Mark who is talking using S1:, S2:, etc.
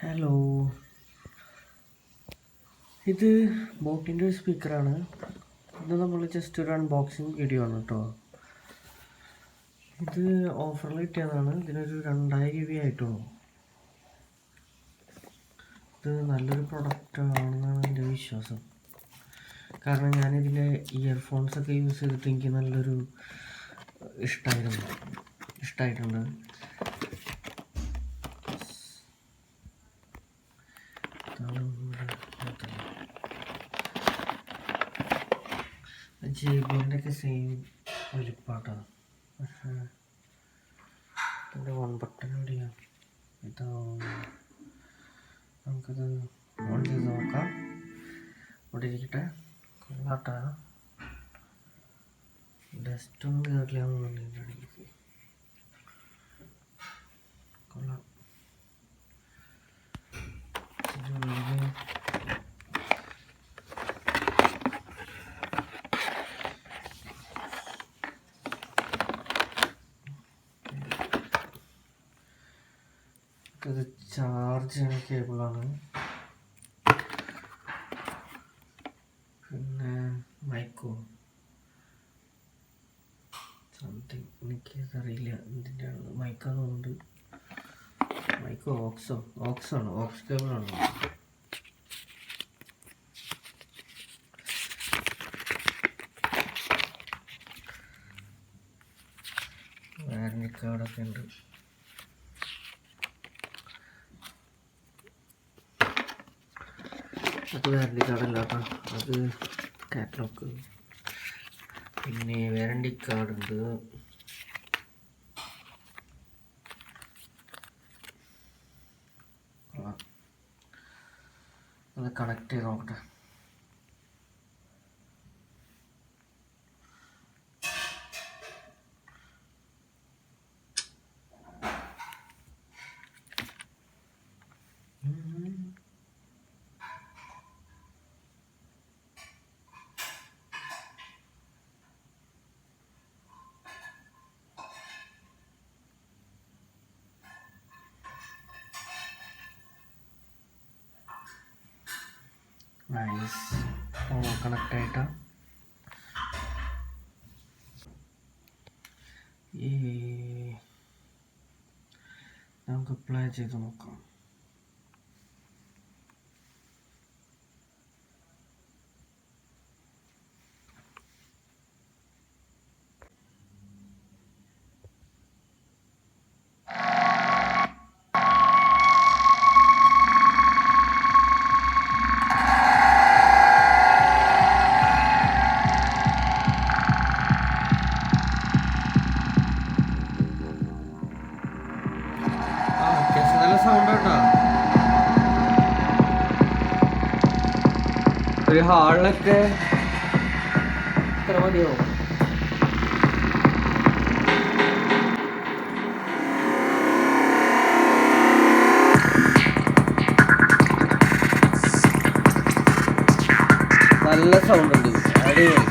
S1: Hello, ഇത് ബോട്ടിൻ്റെ ഒരു സ്പീക്കറാണ്. ഇത് നമ്മൾ ജസ്റ്റ് ഒരു അൺബോക്സിങ് വീഡിയോ ആണ് കേട്ടോ. ഇത് ഓഫറിൽ കിട്ടിയതാണ്. ഇതിനൊരു 2000 രൂപ ആയിട്ടുള്ളൂ. ഇത് നല്ലൊരു പ്രൊഡക്റ്റ് ആണെന്നാണ് എൻ്റെ വിശ്വാസം. കാരണം ഞാനിതിൻ്റെ ഇയർഫോൺസൊക്കെ യൂസ് ചെയ്തിട്ട് എനിക്ക് നല്ലൊരു ഇഷ്ടമായിട്ടുണ്ട്. JBL ഒക്കെ സെയിം വലിപ്പാട്ടാണ്. പക്ഷേ ഇതിൻ്റെ വൺ ബട്ടൺ എവിടെയാണ്? ഇതാ, നമുക്കത് ഓൺ ചെയ്ത് നോക്കാം. ഇവിടെ ഇരിക്കട്ടെ. കൊള്ളാട്ടാ, ഡസ്റ്റൊന്നും കയറില്ലാന്നുണ്ട് ഇതിൻ്റെ അടിയിലേക്ക്. കൊള്ളാം. ഇത് ചാർജ് ചെയ്യുന്ന കേബിളാണ്. പിന്നെ മൈക്കോ സംതിങ്, എനിക്കതറിയില്ല എന്തിൻ്റെയാണ്. മൈക്കാന്ന് തോന്നുന്നുണ്ട്. മൈക്കോ ഓക്സാണ്, ഓക്സ് കേബിളാണ്. വാറണ്ടി കാർഡൊക്കെ ഉണ്ട്. അത് വാറണ്ടി കാർഡല്ല കേട്ടോ, അത് കാറ്റലോഗ്. പിന്നെ വാറണ്ടി കാർഡ് ഉണ്ട്. അത് കണക്ട് ചെയ്ത് നോക്കട്ടെ. നൈസ്, കണക്ട് ആയിട്ടാ. നമുക്ക് അപ്ലൈ ചെയ്ത് നോക്കാം. നല്ല സൗണ്ട് കേട്ടോ. ഒരു ഹാളിലൊക്കെ ഇത്ര മതിയോ? നല്ല സൗണ്ട് ഉണ്ട്, അടിപൊളി.